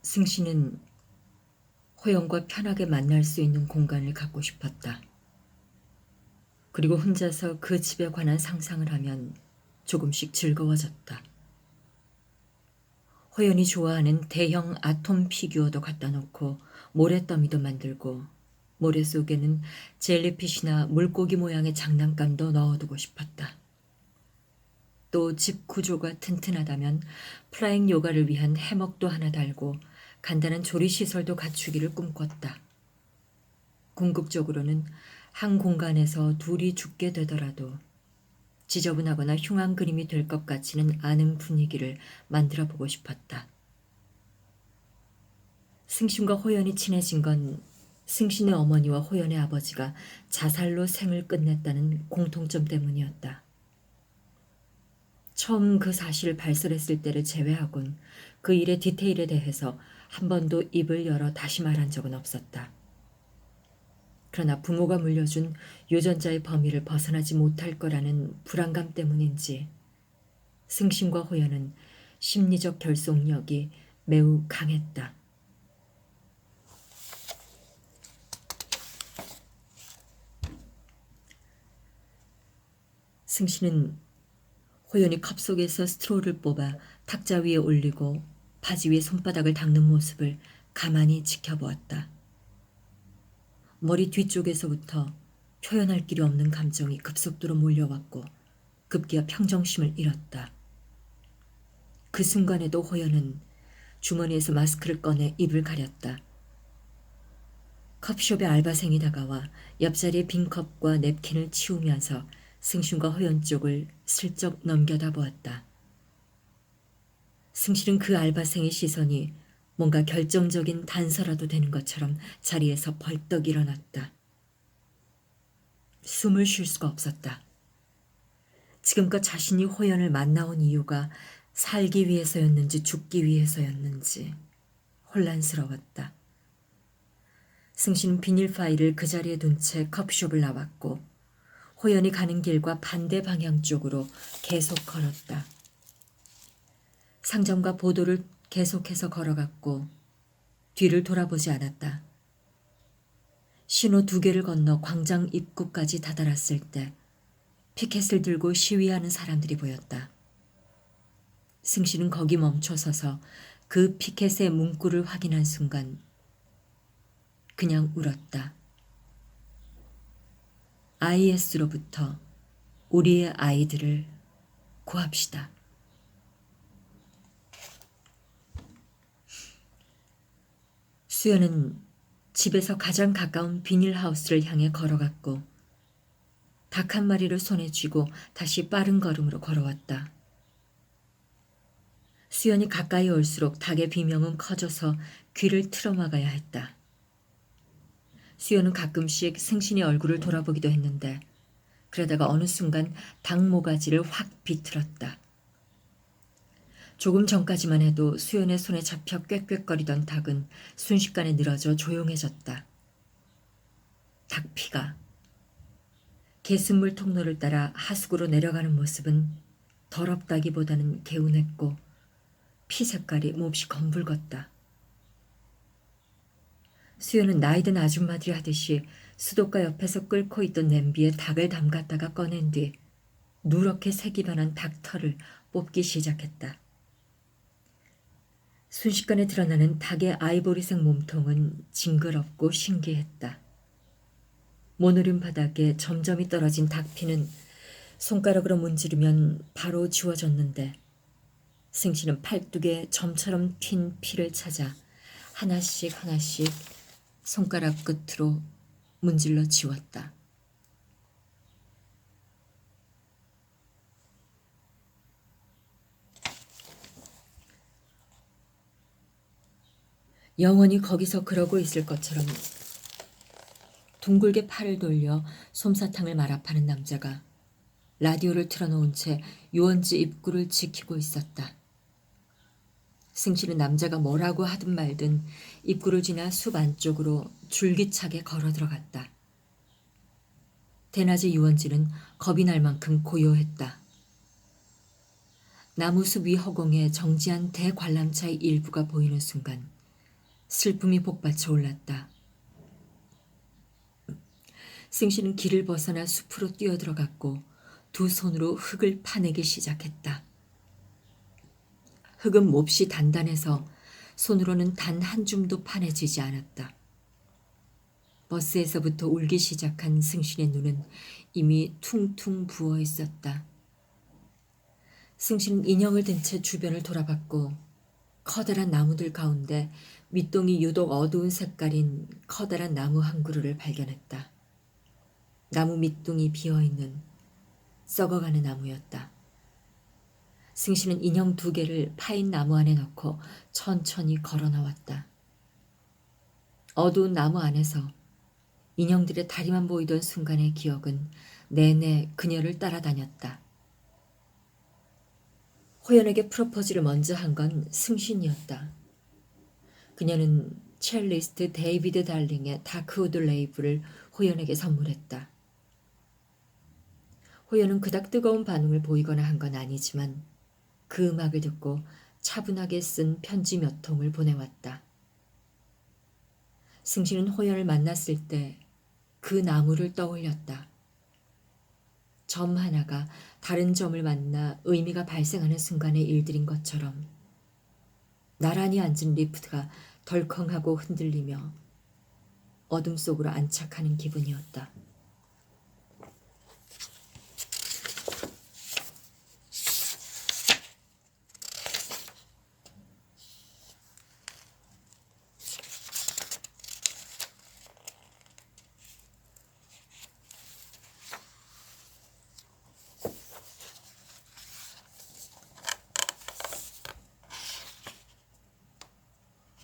승신은 호영과 편하게 만날 수 있는 공간을 갖고 싶었다. 그리고 혼자서 그 집에 관한 상상을 하면 조금씩 즐거워졌다. 호연이 좋아하는 대형 아톰 피규어도 갖다 놓고 모래더미도 만들고 모래 속에는 젤리핏이나 물고기 모양의 장난감도 넣어두고 싶었다. 또 집 구조가 튼튼하다면 플라잉 요가를 위한 해먹도 하나 달고 간단한 조리시설도 갖추기를 꿈꿨다. 궁극적으로는 한 공간에서 둘이 죽게 되더라도 지저분하거나 흉한 그림이 될 것 같지는 않은 분위기를 만들어 보고 싶었다. 승신과 호연이 친해진 건 승신의 어머니와 호연의 아버지가 자살로 생을 끝냈다는 공통점 때문이었다. 처음 그 사실을 발설했을 때를 제외하곤 그 일의 디테일에 대해서 한 번도 입을 열어 다시 말한 적은 없었다. 그러나 부모가 물려준 유전자의 범위를 벗어나지 못할 거라는 불안감 때문인지 승신과 호연은 심리적 결속력이 매우 강했다. 승신은 호연이 컵 속에서 스트로를 뽑아 탁자 위에 올리고 바지 위에 손바닥을 닦는 모습을 가만히 지켜보았다. 머리 뒤쪽에서부터 표현할 길이 없는 감정이 급속도로 몰려왔고 급기야 평정심을 잃었다. 그 순간에도 호연은 주머니에서 마스크를 꺼내 입을 가렸다. 컵숍의 알바생이 다가와 옆자리의 빈 컵과 냅킨을 치우면서 승신과 호연 쪽을 슬쩍 넘겨다 보았다. 승신은 그 알바생의 시선이 뭔가 결정적인 단서라도 되는 것처럼 자리에서 벌떡 일어났다. 숨을 쉴 수가 없었다. 지금껏 자신이 호연을 만나온 이유가 살기 위해서였는지 죽기 위해서였는지 혼란스러웠다. 승신은 비닐 파일을 그 자리에 둔 채 커피숍을 나왔고 호연이 가는 길과 반대 방향 쪽으로 계속 걸었다. 상점과 보도를 계속해서 걸어갔고 뒤를 돌아보지 않았다. 신호 2개를 건너 광장 입구까지 다다랐을 때 피켓을 들고 시위하는 사람들이 보였다. 승신은 거기 멈춰서서 그 피켓의 문구를 확인한 순간 그냥 울었다. IS로부터 우리의 아이들을 구합시다. 수연은 집에서 가장 가까운 비닐하우스를 향해 걸어갔고 닭 한 마리를 손에 쥐고 다시 빠른 걸음으로 걸어왔다. 수연이 가까이 올수록 닭의 비명은 커져서 귀를 틀어막아야 했다. 수연은 가끔씩 승신의 얼굴을 돌아보기도 했는데 그러다가 어느 순간 닭 모가지를 확 비틀었다. 조금 전까지만 해도 수연의 손에 잡혀 꽥꽥거리던 닭은 순식간에 늘어져 조용해졌다. 닭피가 개순물 통로를 따라 하수구로 내려가는 모습은 더럽다기보다는 개운했고 피 색깔이 몹시 검붉었다. 수연은 나이든 아줌마들이 하듯이 수도가 옆에서 끓고 있던 냄비에 닭을 담갔다가 꺼낸 뒤 누렇게 색이 변한 닭털을 뽑기 시작했다. 순식간에 드러나는 닭의 아이보리색 몸통은 징그럽고 신기했다. 모노림 바닥에 점점이 떨어진 닭피는 손가락으로 문지르면 바로 지워졌는데 승신은 팔뚝에 점처럼 튄 피를 찾아 하나씩 손가락 끝으로 문질러 지웠다. 영원히 거기서 그러고 있을 것처럼 둥글게 팔을 돌려 솜사탕을 말아 파는 남자가 라디오를 틀어놓은 채 유원지 입구를 지키고 있었다. 승신은 남자가 뭐라고 하든 말든 입구를 지나 숲 안쪽으로 줄기차게 걸어 들어갔다. 대낮의 유원지는 겁이 날 만큼 고요했다. 나무숲 위 허공에 정지한 대관람차의 일부가 보이는 순간 슬픔이 복받쳐 올랐다. 승신은 길을 벗어나 숲으로 뛰어들어갔고 두 손으로 흙을 파내기 시작했다. 흙은 몹시 단단해서 손으로는 단 한 줌도 파내지지 않았다. 버스에서부터 울기 시작한 승신의 눈은 이미 퉁퉁 부어 있었다. 승신은 인형을 든 채 주변을 돌아봤고 커다란 나무들 가운데 밑동이 유독 어두운 색깔인 커다란 나무 한 그루를 발견했다. 나무 밑둥이 비어있는 썩어가는 나무였다. 승신은 인형 2개를 파인 나무 안에 넣고 천천히 걸어 나왔다. 어두운 나무 안에서 인형들의 다리만 보이던 순간의 기억은 내내 그녀를 따라다녔다. 호연에게 프로포즈를 먼저 한 건 승신이었다. 그녀는 첼리스트 데이비드 달링의 다크우드 레이블을 호연에게 선물했다. 호연은 그닥 뜨거운 반응을 보이거나 한 건 아니지만 그 음악을 듣고 차분하게 쓴 편지 몇 통을 보내왔다. 승신은 호연을 만났을 때 그 나무를 떠올렸다. 점 하나가 다른 점을 만나 의미가 발생하는 순간의 일들인 것처럼 나란히 앉은 리프트가 덜컹하고 흔들리며 어둠 속으로 안착하는 기분이었다.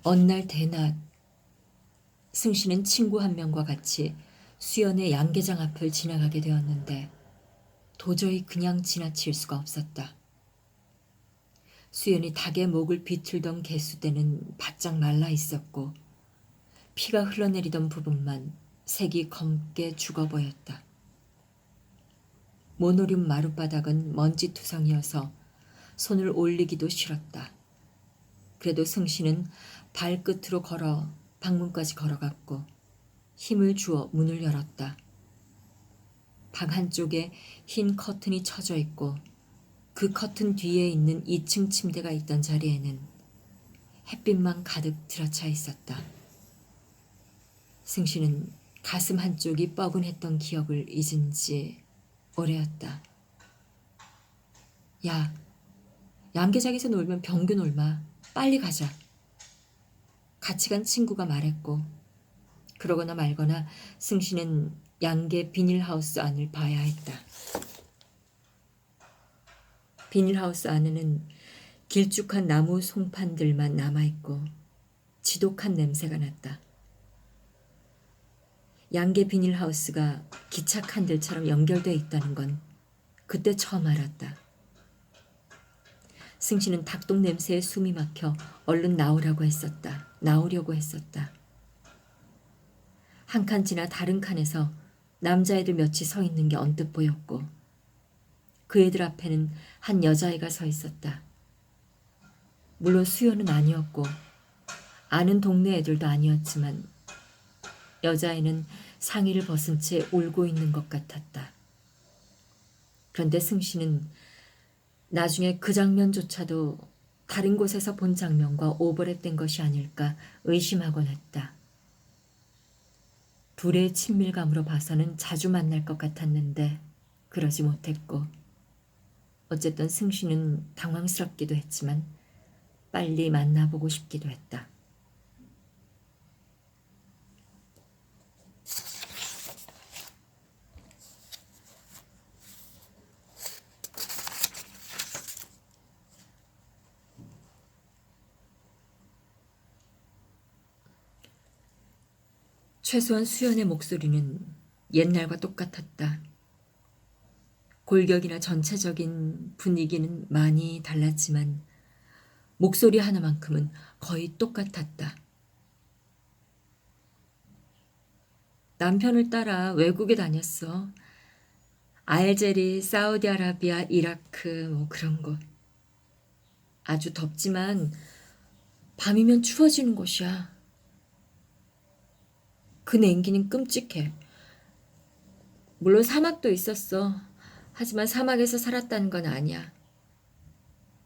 어느 날 대낮 승신은 친구 한 명과 같이 수연의 양계장 앞을 지나가게 되었는데 도저히 그냥 지나칠 수가 없었다. 수연이 닭의 목을 비틀던 개수대는 바짝 말라 있었고 피가 흘러내리던 부분만 색이 검게 죽어 보였다. 모노륨 마룻바닥은 먼지투성이어서 손을 올리기도 싫었다. 그래도 승신은 발끝으로 걸어 방문까지 걸어갔고 힘을 주어 문을 열었다. 방 한쪽에 흰 커튼이 쳐져 있고 그 커튼 뒤에 있는 2층 침대가 있던 자리에는 햇빛만 가득 들어차 있었다. 승신은 가슴 한쪽이 뻐근했던 기억을 잊은 지 오래였다. 야, 양계장에서 놀면 병균 올마. 빨리 가자. 같이 간 친구가 말했고 그러거나 말거나 승신은 양계 비닐하우스 안을 봐야 했다. 비닐하우스 안에는 길쭉한 나무 송판들만 남아있고 지독한 냄새가 났다. 양계 비닐하우스가 기차 칸들처럼 연결되어 있다는 건 그때 처음 알았다. 승신은 닭똥 냄새에 숨이 막혀 얼른 나오려고 했었다. 한 칸 지나 다른 칸에서 남자애들 몇이 서 있는 게 언뜻 보였고 그 애들 앞에는 한 여자애가 서 있었다. 물론 수연은 아니었고 아는 동네 애들도 아니었지만 여자애는 상의를 벗은 채 울고 있는 것 같았다. 그런데 승신은 나중에 그 장면조차도 다른 곳에서 본 장면과 오버랩된 것이 아닐까 의심하곤 했다. 둘의 친밀감으로 봐서는 자주 만날 것 같았는데 그러지 못했고 어쨌든 승신은 당황스럽기도 했지만 빨리 만나보고 싶기도 했다. 최소한 수연의 목소리는 옛날과 똑같았다. 골격이나 전체적인 분위기는 많이 달랐지만 목소리 하나만큼은 거의 똑같았다. 남편을 따라 외국에 다녔어. 알제리, 사우디아라비아, 이라크 뭐 그런 곳. 아주 덥지만 밤이면 추워지는 곳이야. 그 냉기는 끔찍해. 물론 사막도 있었어. 하지만 사막에서 살았다는 건 아니야.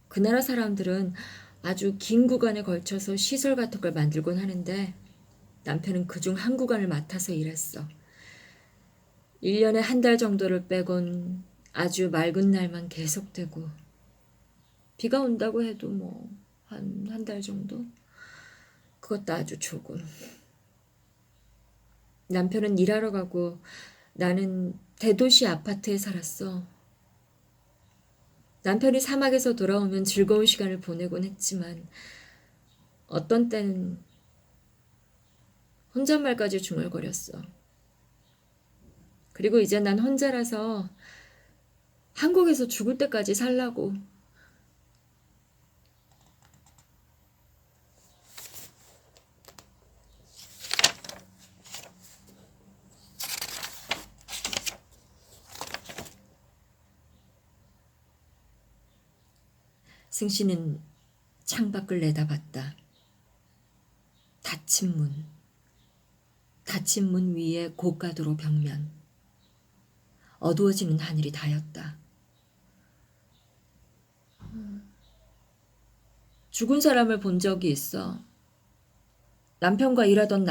그 나라 사람들은 아주 긴 구간에 걸쳐서 시설 같은 걸 만들곤 하는데 남편은 그중 한 구간을 맡아서 일했어. 1년에 한 달 정도를 빼곤 아주 맑은 날만 계속되고 비가 온다고 해도 뭐 한 달 정도? 그것도 아주 조금. 남편은 일하러 가고 나는 대도시 아파트에 살았어. 남편이 사막에서 돌아오면 즐거운 시간을 보내곤 했지만 어떤 때는 혼잣말까지 중얼거렸어. 그리고 이제 난 혼자라서 한국에서 죽을 때까지 살라고. 승씨는 창밖을 내다봤다. 닫힌 문. 닫힌 문 위에 고가도로 벽면. 어두워지는 하늘이 다였다. 죽은 사람을 본 적이 있어. 남편과 일하던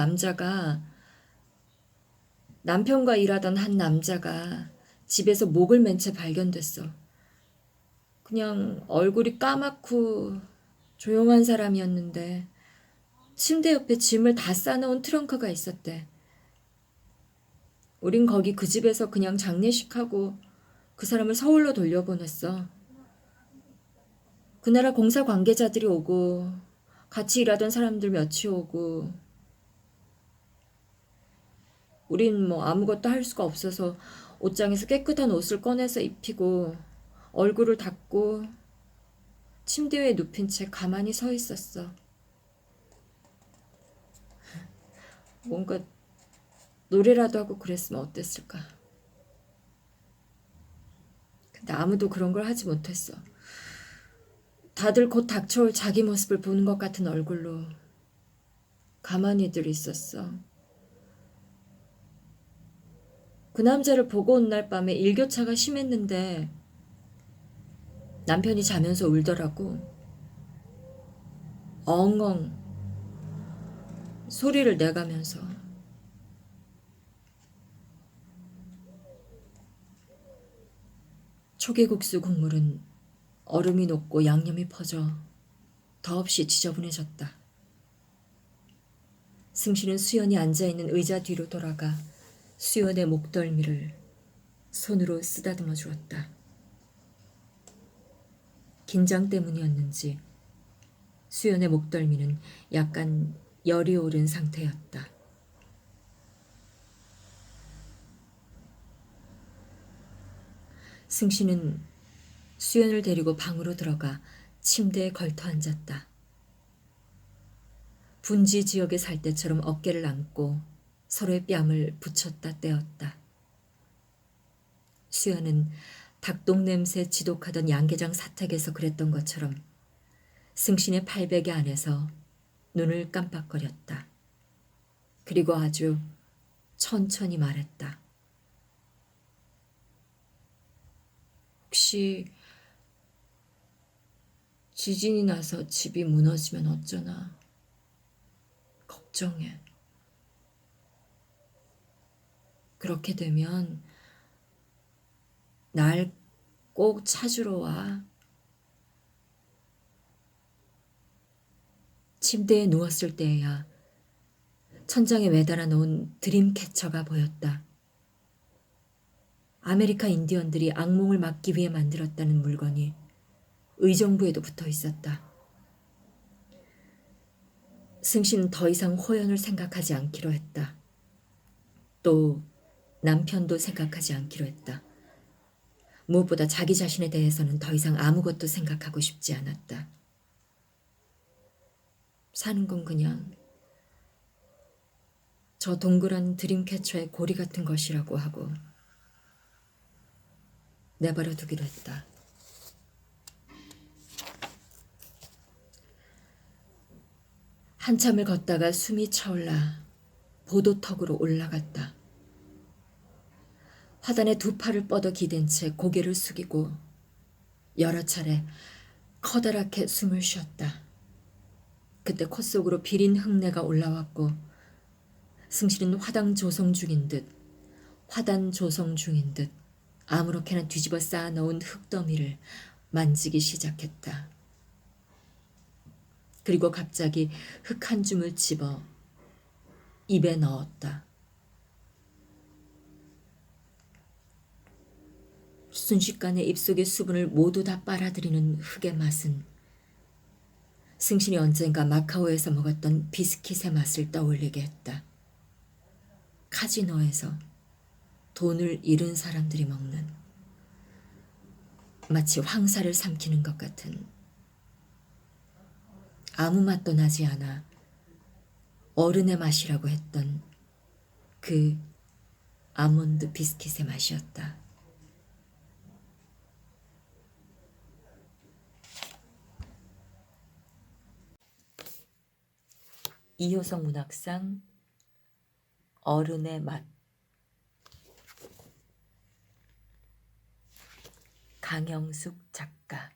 한 남자가 집에서 목을 맨 채 발견됐어. 그냥 얼굴이 까맣고 조용한 사람이었는데 침대 옆에 짐을 다 싸놓은 트렁크가 있었대. 우린 거기 그 집에서 그냥 장례식하고 그 사람을 서울로 돌려보냈어. 그 나라 공사 관계자들이 오고 같이 일하던 사람들 몇이 오고 우린 뭐 아무것도 할 수가 없어서 옷장에서 깨끗한 옷을 꺼내서 입히고 얼굴을 닦고 침대 위에 눕힌 채 가만히 서 있었어. 뭔가 노래라도 하고 그랬으면 어땠을까. 근데 아무도 그런 걸 하지 못했어. 다들 곧 닥쳐올 자기 모습을 보는 것 같은 얼굴로 가만히들 있었어. 그 남자를 보고 온 날 밤에 일교차가 심했는데 남편이 자면서 울더라고. 엉엉 소리를 내가면서. 초계국수 국물은 얼음이 녹고 양념이 퍼져 더없이 지저분해졌다. 승씨는 수연이 앉아있는 의자 뒤로 돌아가 수연의 목덜미를 손으로 쓰다듬어 주었다. 긴장 때문이었는지 수연의 목덜미는 약간 열이 오른 상태였다. 승씨는 수연을 데리고 방으로 들어가 침대에 걸터 앉았다. 분지 지역에 살 때처럼 어깨를 안고 서로의 뺨을 붙였다 떼었다. 수연은 닭똥 냄새 지독하던 양계장 사택에서 그랬던 것처럼 승신의 팔베개 안에서 눈을 깜빡거렸다. 그리고 아주 천천히 말했다. 혹시 지진이 나서 집이 무너지면 어쩌나 걱정해. 그렇게 되면 날 꼭 찾으러 와. 침대에 누웠을 때에야 천장에 매달아 놓은 드림캐쳐가 보였다. 아메리카 인디언들이 악몽을 막기 위해 만들었다는 물건이 의정부에도 붙어 있었다. 승신은 더 이상 호연을 생각하지 않기로 했다. 또 남편도 생각하지 않기로 했다. 무엇보다 자기 자신에 대해서는 더 이상 아무것도 생각하고 싶지 않았다. 사는 건 그냥 저 동그란 드림캐쳐의 고리 같은 것이라고 하고 내버려 두기로 했다. 한참을 걷다가 숨이 차올라 보도턱으로 올라갔다. 화단에 두 팔을 뻗어 기댄 채 고개를 숙이고 여러 차례 커다랗게 숨을 쉬었다. 그때 콧 속으로 비린 흙내가 올라왔고 승실은 화단 조성 중인 듯 아무렇게나 뒤집어 쌓아 넣은 흙더미를 만지기 시작했다. 그리고 갑자기 흙 한 줌을 집어 입에 넣었다. 순식간에 입속의 수분을 모두 다 빨아들이는 흙의 맛은 승신이 언젠가 마카오에서 먹었던 비스킷의 맛을 떠올리게 했다. 카지노에서 돈을 잃은 사람들이 먹는 마치 황사를 삼키는 것 같은 아무 맛도 나지 않아 어른의 맛이라고 했던 그 아몬드 비스킷의 맛이었다. 이효성 문학상 어른의 맛. 강영숙 작가.